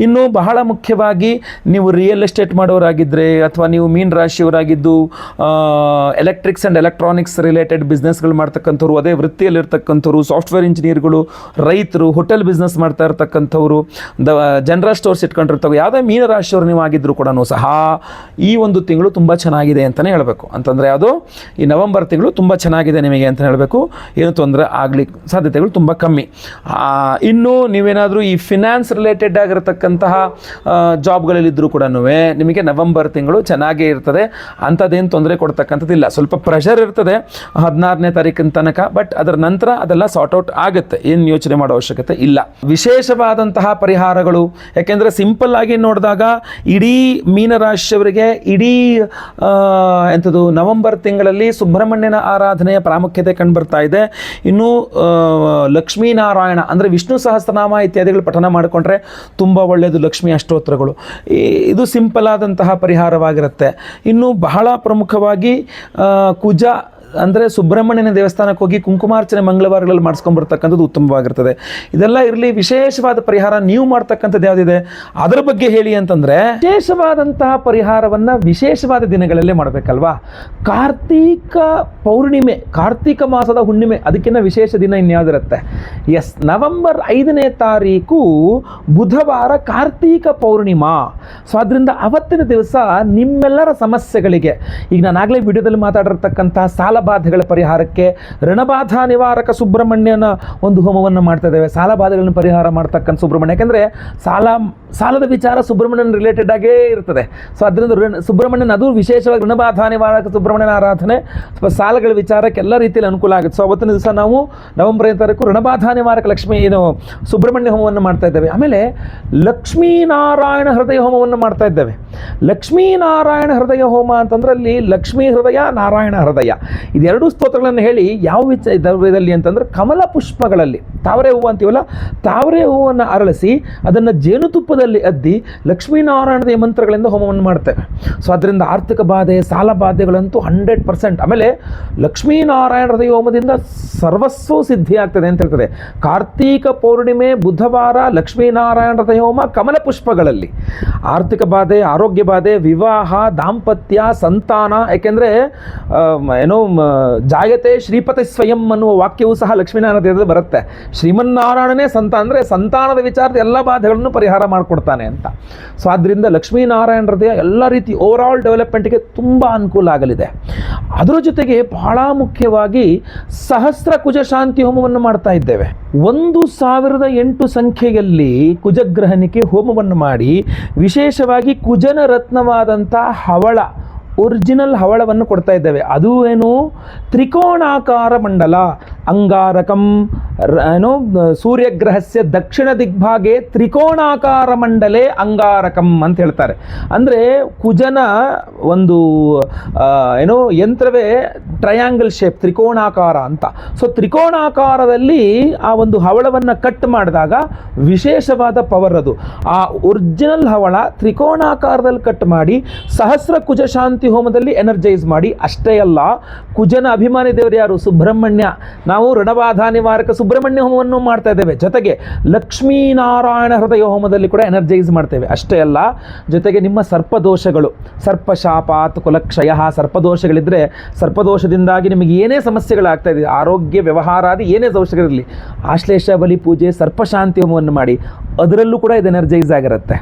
ಇನ್ನು ಬಹಳ ಮುಖ್ಯವಾಗಿ ನೀವು ರಿಯಲ್ ಎಸ್ಟೇಟ್ ಮಾಡೋರಾಗಿದ್ದರೆ ಅಥವಾ ನೀವು ಮೀನ ರಾಶಿಯವರಾಗಿದ್ದು ಎಲೆಕ್ಟ್ರಿಕ್ಸ್ ಆ್ಯಂಡ್ ಎಲೆಕ್ಟ್ರಾನಿಕ್ಸ್ ರಿಲೇಟೆಡ್ ಬಿಸ್ನೆಸ್ಗಳು ಮಾಡ್ತಕ್ಕಂಥವ್ರು, ಅದೇ ವೃತ್ತಿಯಲ್ಲಿರ್ತಕ್ಕಂಥವ್ರು, ಸಾಫ್ಟ್ವೇರ್ ಇಂಜಿನಿಯರ್ಗಳು, ರೈತರು, ಹೋಟೆಲ್ ಬಿಸ್ನೆಸ್ ಮಾಡ್ತಾ ಇರ್ತಕ್ಕಂಥವ್ರು, ಜನರಲ್ ಸ್ಟೋರ್ಸ್ ಇಟ್ಕೊಂಡಿರ್ತಾವೆ, ಯಾವುದೇ ಮೀನರಾಶಿಯವರು ನೀವು ಆಗಿದ್ದರೂ ಕೂಡ ಸಹ ಈ ಒಂದು ತಿಂಗಳು ತುಂಬ ಚೆನ್ನಾಗಿದೆ ಅಂತಲೇ ಹೇಳಬೇಕು. ಅಂತಂದರೆ ಅದು ಈ ನವೆಂಬರ್ ತಿಂಗಳು ತುಂಬ ಚೆನ್ನಾಗಿದೆ ನಿಮಗೆ ಅಂತ ಹೇಳಬೇಕು. ಏನು ತೊಂದರೆ ಆಗಲಿಕ್ಕೆ ಸಾಧ್ಯತೆಗಳು ತುಂಬ ಕಮ್ಮಿ. ಇನ್ನು ನೀವೇನಾದರೂ ಈ ಫಿನಾನ್ಸ್ ರಿಲೇಟೆಡ್ ಆಗಿರತಕ್ಕಂತಹ ಜಾಬ್ಗಳಲ್ಲಿದ್ದರೂ ಕೂಡ ನಿಮಗೆ ನವೆಂಬರ್ ತಿಂಗಳು ಚೆನ್ನಾಗೇ ಇರ್ತದೆ, ಅಂಥದ್ದೇನು ತೊಂದರೆ ಕೊಡ್ತಕ್ಕಂಥದ್ದಿಲ್ಲ. ಸ್ವಲ್ಪ ಪ್ರೆಷರ್ ಇರ್ತದೆ 16ನೇ ತಾರೀಕಿನ ತನಕ, ಬಟ್ ಅದರ ನಂತರ ಅದೆಲ್ಲ ಸಾರ್ಟ್ ಔಟ್ ಆಗುತ್ತೆ, ಏನು ಯೋಚನೆ ಮಾಡೋ ಅವಶ್ಯಕತೆ ಇಲ್ಲ. ವಿಶೇಷವಾದಂತಹ ಪರಿಹಾರಗಳು, ಯಾಕೆಂದರೆ ಸಿಂಪಲ್ ಆಗಿ ನೋಡಿದಾಗ ಇಡೀ ಮೀನರಾಶಿಯವರಿಗೆ ಇಡೀ ಎಂಥದ್ದು ನವೆಂಬರ್ ತಿಂಗಳಲ್ಲಿ ಸುಬ್ರಹ್ಮಣ್ಯನ ಆರಾಧನೆಯ ಪ್ರಾಮುಖ್ಯತೆ ಕಂಡುಬರ್ತಾ ಇದೆ. ಇನ್ನು ಲಕ್ಷ್ಮೀನಾರಾಯಣ ಅಂದರೆ ವಿಷ್ಣು ಸಹಸ್ರನಾಮ ಇತ್ಯಾದಿಗಳು ಪಠನ ಮಾಡಿಕೊಂಡ್ರೆ ತುಂಬ ಒಳ್ಳೆಯದು. ಲಕ್ಷ್ಮೀ ಅಷ್ಟೋತ್ತರಗಳು, ಇದು ಸಿಂಪಲ್ ಆದಂತಹ ಪರಿಹಾರವಾಗಿರುತ್ತೆ. ಇನ್ನು ಬಹಳ ಪ್ರಮುಖವಾಗಿ ಕುಜ ಅಂದರೆ ಸುಬ್ರಹ್ಮಣ್ಯನ ದೇವಸ್ಥಾನಕ್ಕೆ ಹೋಗಿ ಕುಂಕುಮಾರ್ಚನೆ ಮಂಗಳವಾರಗಳಲ್ಲಿ ಮಾಡಿಸ್ಕೊಂಡ್ಬರ್ತಕ್ಕಂಥದ್ದು ಉತ್ತಮವಾಗಿರ್ತದೆ. ಇದೆಲ್ಲ ಇರಲಿ. ವಿಶೇಷವಾದ ಪರಿಹಾರ ನೀವು ಮಾಡ್ತಕ್ಕಂಥದ್ದು ಯಾವುದಿದೆ ಅದರ ಬಗ್ಗೆ ಹೇಳಿ ಅಂತಂದರೆ, ವಿಶೇಷವಾದಂತಹ ಪರಿಹಾರವನ್ನು ವಿಶೇಷವಾದ ದಿನಗಳಲ್ಲೇ ಮಾಡಬೇಕಲ್ವಾ. ಕಾರ್ತೀಕ ಪೌರ್ಣಿಮೆ, ಕಾರ್ತೀಕ ಮಾಸದ ಹುಣ್ಣಿಮೆ, ಅದಕ್ಕಿಂತ ವಿಶೇಷ ದಿನ ಇನ್ಯಾವುದಿರುತ್ತೆ? ಎಸ್, ನವೆಂಬರ್ 5ನೇ ತಾರೀಕು ಬುಧವಾರ ಕಾರ್ತೀಕ ಪೌರ್ಣಿಮಾ. ಸೊ ಅದರಿಂದ ಅವತ್ತಿನ ದಿವಸ ನಿಮ್ಮೆಲ್ಲರ ಸಮಸ್ಯೆಗಳಿಗೆ, ಈಗ ನಾನಾಗಲೇ ವಿಡಿಯೋದಲ್ಲಿ ಮಾತಾಡಿರ್ತಕ್ಕಂಥ ಸಾಲಬಾಧೆಗಳ ಪರಿಹಾರಕ್ಕೆ ಋಣಬಾಧಾ ನಿವಾರಕ ಸುಬ್ರಹ್ಮಣ್ಯನ ಒಂದು ಹೋಮವನ್ನು ಮಾಡ್ತಾ ಇದ್ದೇವೆ. ಸಾಲಬಾಧೆಗಳನ್ನು ಪರಿಹಾರ ಮಾಡ್ತಕ್ಕಂಥ ಸುಬ್ರಹ್ಮಣ್ಯ, ಯಾಕೆಂದರೆ ಸಾಲದ ವಿಚಾರ ಸುಬ್ರಹ್ಮಣ್ಯನ ರಿಲೇಟೆಡ್ ಆಗೇ ಇರ್ತದೆ. ಸೊ ಅದರಿಂದ ಸುಬ್ರಹ್ಮಣ್ಯನ ಅದು ವಿಶೇಷವಾಗಿ ಋಣಬಾಧಾ ನಿವಾರಕ ಸುಬ್ರಹ್ಮಣ್ಯನ ಆರಾಧನೆ, ಸಾಲಗಳ ವಿಚಾರಕ್ಕೆ ಎಲ್ಲ ರೀತಿಯಲ್ಲಿ ಅನುಕೂಲ ಆಗುತ್ತೆ. ಸೊ ಅವತ್ತಿನ ದಿವಸ ನಾವು ನವೆಂಬರ್ 5ನೇ ತಾರೀಕು ಋಣಬಾಧಾ ನಿವಾರಕ ಸುಬ್ರಹ್ಮಣ್ಯ ಹೋಮವನ್ನು ಮಾಡ್ತಾ ಇದ್ದೇವೆ. ಆಮೇಲೆ ಲಕ್ಷ್ಮೀನಾರಾಯಣ ಹೃದಯ ಹೋಮವನ್ನು ಮಾಡ್ತಾ ಇದ್ದೇವೆ. ಲಕ್ಷ್ಮೀನಾರಾಯಣ ಹೃದಯ ಹೋಮ ಅಂತಂದ್ರೆ ಅಲ್ಲಿ ಲಕ್ಷ್ಮೀ ಹೃದಯ, ನಾರಾಯಣ ಹೃದಯ, ಇದೆರಡು ಸ್ತೋತ್ರಗಳನ್ನು ಹೇಳಿ ಯಾವ ವಿಧದಲ್ಲಿ ಅಂತಂದ್ರೆ ಕಮಲ ಪುಷ್ಪಗಳಲ್ಲಿ, ತಾವರೆ ಹೂವು ಅಂತೀವಲ್ಲ, ತಾವರೆ ಹೂವನ್ನು ಅರಳಿಸಿ ಅದನ್ನು ಜೇನುತುಪ್ಪದಲ್ಲಿ ಅದ್ದಿ ಲಕ್ಷ್ಮೀನಾರಾಯಣದ ಮಂತ್ರಗಳಿಂದ ಹೋಮವನ್ನು ಮಾಡ್ತೇವೆ. ಸೊ ಅದರಿಂದ ಆರ್ಥಿಕ ಬಾಧೆ, ಸಾಲ ಬಾಧೆಗಳಂತೂ 100%. ಆಮೇಲೆ ಲಕ್ಷ್ಮೀನಾರಾಯಣ ಹೃದಯ ಹೋಮದಿಂದ ಸರ್ವಸ್ವೂ ಸಿದ್ಧಿ ಆಗ್ತದೆ ಅಂತ ಹೇಳ್ತದೆ. ಕಾರ್ತೀಕ ಪೌರ್ಣಿಮೆ ಬುಧವಾರ ಲಕ್ಷ್ಮೀನಾರಾಯಣ ಹೃದಯ ಹೋಮ ಕಮಲ ಪುಷ್ಪಗಳಲ್ಲಿ. ಆರ್ಥಿಕ ಬಾಧೆ, ಆರೋಗ್ಯ ಬಾಧೆ, ವಿವಾಹ, ದಾಂಪತ್ಯ, ಸಂತಾನ, ಯಾಕೆಂದರೆ ಜಾಯತೆ ಶ್ರೀಪತಿ ಸ್ವಯಂ ಅನ್ನುವ ವಾಕ್ಯವೂ ಸಹ ಲಕ್ಷ್ಮೀನಾರಾಯಣ ಬರುತ್ತೆ. ಶ್ರೀಮನ್ನಾರಾಯಣನೇ ಅಂದರೆ ಸಂತಾನದ ವಿಚಾರದ ಎಲ್ಲ ಬಾಧೆಗಳನ್ನು ಪರಿಹಾರ ಮಾಡಿಕೊಡ್ತಾನೆ ಅಂತ. ಸೊ ಆದ್ದರಿಂದ ಲಕ್ಷ್ಮೀನಾರಾಯಣ ಹೃದಯ ಎಲ್ಲ ರೀತಿ ಓವರ್ ಆಲ್ ಡೆವಲಪ್ಮೆಂಟ್ಗೆ ತುಂಬ ಅನುಕೂಲ ಆಗಲಿದೆ. ಅದರ ಜೊತೆಗೆ ಬಹಳ ಮುಖ್ಯವಾಗಿ ಸಹಸ್ರ ಕುಜ ಶಾಂತಿ ಹೋಮವನ್ನು ಮಾಡ್ತಾ ಇದ್ದೇವೆ. 1008 ಸಂಖ್ಯೆಯಲ್ಲಿ ಕುಜಗ್ರಹಣಿಕೆ ಹೋಮವನ್ನು ಮಾಡಿ, ವಿಶೇಷವಾಗಿ ಕುಜನ ರತ್ನವಾದಂಥ ಹವಳ ಒರಿಜಿನಲ್ ಹವಳವನ್ನು ಕೊಡ್ತಾ ಇದ್ದೇವೆ. ಅದು ಏನು, ತ್ರಿಕೋಣಾಕಾರ ಮಂಡಲ. ಅಂಗಾರಕಂ ಏನು ಸೂರ್ಯಗ್ರಹಸ್ಯ ದಕ್ಷಿಣ ದಿಗ್ಭಾಗೆ ತ್ರಿಕೋಣಾಕಾರ ಮಂಡಲೆ ಅಂಗಾರಕಂ ಅಂತ ಹೇಳ್ತಾರೆ. ಅಂದರೆ ಕುಜನ ಒಂದು ಏನೋ ಯಂತ್ರವೇ ಟ್ರಯಾಂಗಲ್ ಶೇಪ್, ತ್ರಿಕೋಣಾಕಾರ ಅಂತ. ಸೊ ತ್ರಿಕೋಣಾಕಾರದಲ್ಲಿ ಆ ಒಂದು ಹವಳವನ್ನು ಕಟ್ ಮಾಡಿದಾಗ ವಿಶೇಷವಾದ ಪವರ್ ಅದು. ಆ ಒರಿಜಿನಲ್ ಹವಳ ತ್ರಿಕೋಣಾಕಾರದಲ್ಲಿ ಕಟ್ ಮಾಡಿ ಸಹಸ್ರ ಕುಜ ಶಾಂತಿ ಹೋಮದಲ್ಲಿ ಎನರ್ಜೈಸ್ ಮಾಡಿ. ಅಷ್ಟೇ ಅಲ್ಲ, ಕುಜನ ಅಭಿಮಾನಿ ದೇವರು ಯಾರು, ಸುಬ್ರಹ್ಮಣ್ಯ. ನಾವು ಋಣಬಾಧ ನಿವಾರಕ ಸುಬ್ರಹ್ಮಣ್ಯ ಹೋಮವನ್ನು ಮಾಡ್ತಾ ಇದ್ದೇವೆ. ಜೊತೆಗೆ ಲಕ್ಷ್ಮೀನಾರಾಯಣ ಹೃದಯ ಹೋಮದಲ್ಲಿ ಕೂಡ ಎನರ್ಜೈಸ್ ಮಾಡ್ತೇವೆ. ಅಷ್ಟೇ ಅಲ್ಲ, ಜೊತೆಗೆ ನಿಮ್ಮ ಸರ್ಪದೋಷಗಳು, ಸರ್ಪಶಾಪಾತ್ ಕುಲಕ್ಷಯ, ಸರ್ಪದೋಷಗಳಿದ್ದರೆ ಸರ್ಪದೋಷದಿಂದಾಗಿ ನಿಮಗೆ ಏನೇ ಸಮಸ್ಯೆಗಳಾಗ್ತಾ ಇದೆ, ಆರೋಗ್ಯ ವ್ಯವಹಾರಾದಿ ಏನೇ ದೋಷಗಳಿರಲಿ, ಆಶ್ಲೇಷ ಬಲಿ ಪೂಜೆ ಸರ್ಪಶಾಂತಿ ಹೋಮವನ್ನು ಮಾಡಿ, ಅದರಲ್ಲೂ ಕೂಡ ಇದು ಎನರ್ಜೈಸ್ ಆಗಿರುತ್ತೆ.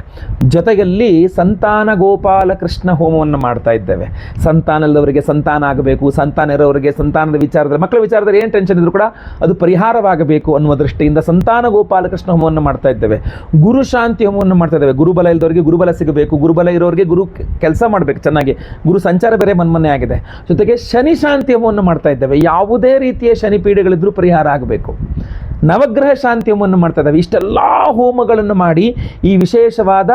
ಜೊತೆಯಲ್ಲಿ ಸಂತಾನ ಗೋಪಾಲ ಕೃಷ್ಣ ಹೋಮವನ್ನು ಮಾಡ್ತಾ ಇದ್ದೇವೆ. ಸಂತಾನ ಇಲ್ಲದವರಿಗೆ ಸಂತಾನ ಆಗಬೇಕು, ಸಂತಾನ ಇರೋರಿಗೆ ಸಂತಾನದ ವಿಚಾರದಲ್ಲಿ, ಮಕ್ಕಳ ವಿಚಾರದಲ್ಲಿ ಏನು ಟೆನ್ಷನ್ ಇದ್ರೂ ಕೂಡ ಅದು ಪರಿಹಾರವಾಗಬೇಕು ಅನ್ನುವ ದೃಷ್ಟಿಯಿಂದ ಸಂತಾನ ಗೋಪಾಲ ಕೃಷ್ಣ ಹೋಮವನ್ನು ಮಾಡ್ತಾ ಇದ್ದೇವೆ. ಗುರು ಶಾಂತಿ ಹೋಮವನ್ನು ಮಾಡ್ತಾ ಇದ್ದೇವೆ. ಗುರುಬಲ ಇಲ್ಲದವರಿಗೆ ಗುರುಬಲ ಸಿಗಬೇಕು, ಗುರುಬಲ ಇರೋರಿಗೆ ಗುರು ಕೆಲಸ ಮಾಡಬೇಕು ಚೆನ್ನಾಗಿ, ಗುರು ಸಂಚಾರ ಬೇರೆ ಮನ್ಮನೆ ಆಗಿದೆ. ಜೊತೆಗೆ ಶನಿ ಶಾಂತಿ ಹೋಮವನ್ನು ಮಾಡ್ತಾ ಇದ್ದೇವೆ. ಯಾವುದೇ ರೀತಿಯ ಶನಿ ಪೀಡೆಗಳಿದ್ರೂ ಪರಿಹಾರ ಆಗಬೇಕು. ನವಗ್ರಹ ಶಾಂತಿ ಹೋಮವನ್ನು ಮಾಡ್ತಾ ಇದ್ದಾವೆ. ಇಷ್ಟೆಲ್ಲ ಹೋಮಗಳನ್ನು ಮಾಡಿ ಈ ವಿಶೇಷವಾದ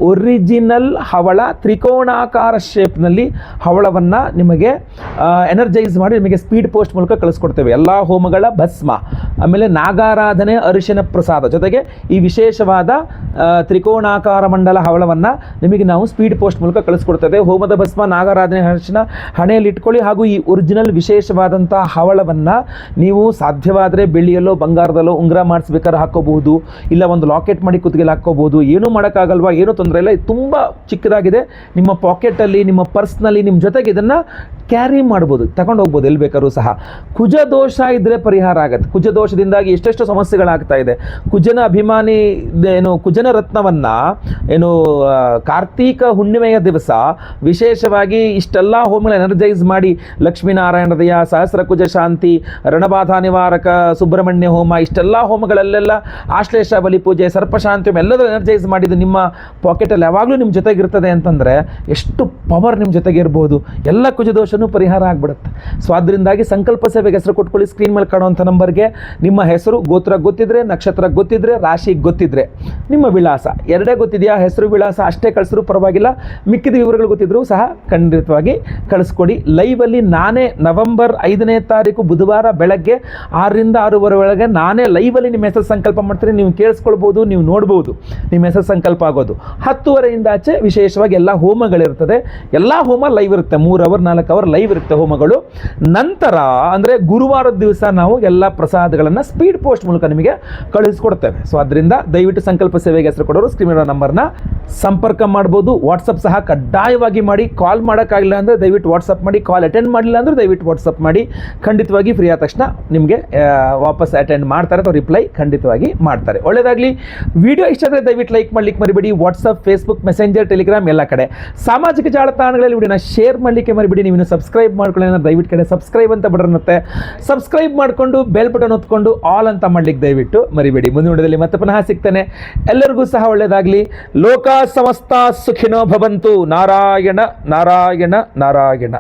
ಒರಿಜಿನಲ್ ಹವಳ ತ್ರಿಕೋಣಾಕಾರ ಶೇಪ್ನಲ್ಲಿ ಹವಳವನ್ನು ನಿಮಗೆ ಎನರ್ಜೈಸ್ ಮಾಡಿ ನಿಮಗೆ ಸ್ಪೀಡ್ ಪೋಸ್ಟ್ ಮೂಲಕ ಕಳಿಸ್ಕೊಡ್ತೇವೆ. ಎಲ್ಲ ಹೋಮಗಳ ಭಸ್ಮ, ಆಮೇಲೆ ನಾಗಾರಾಧನೆ ಅರಿಶಿನ ಪ್ರಸಾದ, ಜೊತೆಗೆ ಈ ವಿಶೇಷವಾದ ತ್ರಿಕೋಣಾಕಾರ ಮಂಡಲ ಹವಳವನ್ನು ನಿಮಗೆ ನಾವು ಸ್ಪೀಡ್ ಪೋಸ್ಟ್ ಮೂಲಕ ಕಳಿಸ್ಕೊಡ್ತೇವೆ. ಹೋಮದ ಭಸ್ಮ, ನಾಗಾರಾಧನೆ ಅರಿಶಿನ ಹಣೆಯಲ್ಲಿ ಇಟ್ಕೊಳ್ಳಿ. ಹಾಗೂ ಈ ಒರಿಜಿನಲ್ ವಿಶೇಷವಾದಂಥ ಹವಳವನ್ನು ನೀವು ಸಾಧ್ಯವಾದರೆ ಬೆಳ್ಳಿಯಲ್ಲೋ ಬಂಗಾರದಲ್ಲೋ ಉಂಗುರ ಮಾಡಿಸ್ಬೇಕಾದ್ರೆ ಹಾಕೋಬಹುದು, ಇಲ್ಲ ಒಂದು ಲಾಕೆಟ್ ಮಾಡಿ ಕುತ್ತಿಗೆಯಲ್ಲಿ ಹಾಕೋಬಹುದು. ಏನೂ ಮಾಡೋಕ್ಕಾಗಲ್ವಾ, ಏನೂ ತೊಂದರೆ ಇಲ್ಲ. ಇದು ತುಂಬ ಚಿಕ್ಕದಾಗಿದೆ. ನಿಮ್ಮ ಪಾಕೆಟಲ್ಲಿ, ನಿಮ್ಮ ಪರ್ಸ್ನಲ್ಲಿ, ನಿಮ್ಮ ಜೊತೆಗೆ ಇದನ್ನು ಕ್ಯಾರಿ ಮಾಡ್ಬೋದು, ತಗೊಂಡು ಹೋಗ್ಬೋದು ಎಲ್ಲಿ ಬೇಕಾದ್ರೂ ಸಹ. ಕುಜ ದೋಷ ಇದ್ದರೆ ಪರಿಹಾರ ಆಗುತ್ತೆ. ಕುಜ ದೋಷದಿಂದಾಗಿ ಎಷ್ಟೆಷ್ಟು ಸಮಸ್ಯೆಗಳಾಗ್ತಾ ಇದೆ. ಕುಜನ ಅಭಿಮಾನಿ ಏನು ಕುಜನ ರತ್ನವನ್ನು ಏನು ಕಾರ್ತೀಕ ಹುಣ್ಣಿಮೆಯ ದಿವಸ ವಿಶೇಷವಾಗಿ ಇಷ್ಟೆಲ್ಲ ಹೋಮಗಳ ಎನರ್ಜೈಸ್ ಮಾಡಿ ಲಕ್ಷ್ಮೀನಾರಾಯಣ ಹೃದಯ, ಸಹಸ್ರ ಕುಜ ಶಾಂತಿ, ರಣಬಾಧ ನಿವಾರಕ ಸುಬ್ರಹ್ಮಣ್ಯ ಹೋಮ, ಇಷ್ಟೆಲ್ಲ ಹೋಮಗಳಲ್ಲೆಲ್ಲ ಆಶ್ಲೇಷ ಬಲಿ ಪೂಜೆ, ಸರ್ಪಶಾಂತಿ ಹೋಮ ಎಲ್ಲದೂ ಎನರ್ಜೈಸ್ ಮಾಡಿದ್ದು ನಿಮ್ಮ ಪಾಕೆಟಲ್ಲಿ ಯಾವಾಗಲೂ ನಿಮ್ಮ ಜೊತೆಗಿರ್ತದೆ ಅಂತಂದರೆ ಎಷ್ಟು ಪವರ್ ನಿಮ್ಮ ಜೊತೆಗೆ ಇರ್ಬೋದು. ಎಲ್ಲ ಕುಜದೋಷನೂ ಪರಿಹಾರ ಆಗಿಬಿಡುತ್ತೆ. ಸೊ ಅದರಿಂದಾಗಿ ಸಂಕಲ್ಪ ಸೇವೆಗೆ ಹೆಸರು ಕೊಟ್ಕೊಳ್ಳಿ. ಸ್ಕ್ರೀನ್ ಮೇಲೆ ಕಾಣುವಂಥ ನಂಬರ್ಗೆ ನಿಮ್ಮ ಹೆಸರು, ಗೋತ್ರ ಗೊತ್ತಿದ್ರೆ, ನಕ್ಷತ್ರ ಗೊತ್ತಿದ್ರೆ, ರಾಶಿ ಗೊತ್ತಿದ್ರೆ, ನಿಮ್ಮ ವಿಳಾಸ ಎರಡೇ ಗೊತ್ತಿದೆಯಾ, ಹೆಸರು ವಿಳಾಸ ಅಷ್ಟೇ ಕಳಿಸಿದ್ರು ಪರವಾಗಿಲ್ಲ, ಮಿಕ್ಕಿದ ವಿವರಗಳು ಗೊತ್ತಿದ್ರು ಸಹ ಖಂಡಿತವಾಗಿ ಕಳಿಸ್ಕೊಡಿ. ಲೈವಲ್ಲಿ ನಾನೇ ನವೆಂಬರ್ 5ನೇ ತಾರೀಕು ಬುಧವಾರ ಬೆಳಗ್ಗೆ 6ರಿಂದ 6:30 ಒಳಗೆ ನಾನೇ ಲೈವಲ್ಲಿ ನಿಮ್ಮ ಹೆಸರು ಸಂಕಲ್ಪ ಮಾಡ್ತೀನಿ. ನೀವು ಕೇಳಿಸ್ಕೊಳ್ಬೋದು, ನೀವು ನೋಡ್ಬೋದು ನಿಮ್ಮ ಹೆಸರು ಸಂಕಲ್ಪ ಆಗೋದು. 10:30ಯಿಂದ ಆಚೆ ವಿಶೇಷವಾಗಿ ಎಲ್ಲ ಹೋಮಗಳಿರ್ತದೆ. ಎಲ್ಲ ಹೋಮ ಲೈವ್ ಇರುತ್ತೆ, 3 ಅವರ್ 4 ಅವರ್ ಲೈವ್ ಇರುತ್ತೆ ಹೋಮಗಳು. ನಂತರ ಅಂದರೆ ಗುರುವಾರದ ದಿವಸ ನಾವು ಎಲ್ಲ ಪ್ರಸಾದಗಳನ್ನು ಸ್ಪೀಡ್ ಪೋಸ್ಟ್ ಮೂಲಕ ನಿಮಗೆ ಕಳಿಸ್ಕೊಡ್ತೇವೆ. ಸೊ ಅದರಿಂದ ದಯವಿಟ್ಟು ಸಂಕಲ್ಪ ಸೇವೆಗೆ ಹೆಸರು ಕೊಡೋರು ಸ್ಕ್ರೀನ್ ನಂಬರ್ನ ಸಂಪರ್ಕ ಮಾಡ್ಬೋದು. ವಾಟ್ಸಪ್ ಸಹ ಕಡ್ಡಾಯವಾಗಿ ಮಾಡಿ. ಕಾಲ್ ಮಾಡೋಕ್ಕಾಗಿಲ್ಲ ಅಂದರೆ ದಯವಿಟ್ಟು ವಾಟ್ಸಪ್ ಮಾಡಿ, ಕಾಲ್ ಅಟೆಂಡ್ ಮಾಡಲಿಲ್ಲ ಅಂದರೆ ದಯವಿಟ್ಟು ವಾಟ್ಸಪ್ ಮಾಡಿ. ಖಂಡಿತವಾಗಿ ಫ್ರೀ ಆದ ತಕ್ಷಣ ನಿಮಗೆ ವಾಪಸ್ ಅಟೆಂಡ್ ಮಾಡ್ತಾರೆ ಅಥವಾ ರಿಪ್ಲೈ ಖಂಡಿತವಾಗಿ ಮಾಡ್ತಾರೆ. ಒಳ್ಳೆಯದಾಗಲಿ. ವಿಡಿಯೋ ಇಷ್ಟ ಆದರೆ ದಯವಿಟ್ಟು ಲೈಕ್ ಮಾಡಲಿಕ್ಕೆ ಮರಿಬೇಡಿ. ವಾಟ್ಸಪ್, ಫೇಸ್ಬುಕ್, ಮೆಸೆಂಜರ್, ಟೆಲಿಗ್ರಾಮ್ ಎಲ್ಲ ಕಡೆ ಸಾಮಾಜಿಕ ಜಾಲತಾಣಗಳಲ್ಲಿ ವಿಡಿಯೋನ ಶೇರ್ ಮಾಡಲಿಕ್ಕೆ ಮರಿಬೇಡಿ. ನೀವು ಸಬ್ಸ್ಕ್ರೈಬ್ ಮಾಡ್ಕೊಳ್ಳಿ ಅಂದರೆ ದಯವಿಟ್ಟು ಕಡೆ ಸಬ್ಸ್ಕ್ರೈಬ್ ಅಂತ ಬರುತ್ತೆ, ಸಬ್ಸ್ಕ್ರೈಬ್ ಮಾಡಿಕೊಂಡು ಬೆಲ್ ಬಟನ್ ಒತ್ಕೊಂಡು ಆಲ್ ಅಂತ ಮಾಡಲಿಕ್ಕೆ ದಯವಿಟ್ಟು ಮರಿಬೇಡಿ. ಮುಂದಿನ ವಿಡಿಯೋದಲ್ಲಿ ಮತ್ತೆ ಪುನಃ ಸಿಗ್ತೇನೆ. ಎಲ್ಲರಿಗೂ ಸಹ ಒಳ್ಳೆಯದಾಗಲಿ. ಲೋಕ ಸಮಸ್ತ ಸುಖಿನೋ ಭವಂತು. ನಾರಾಯಣ ನಾರಾಯಣ ನಾರಾಯಣ.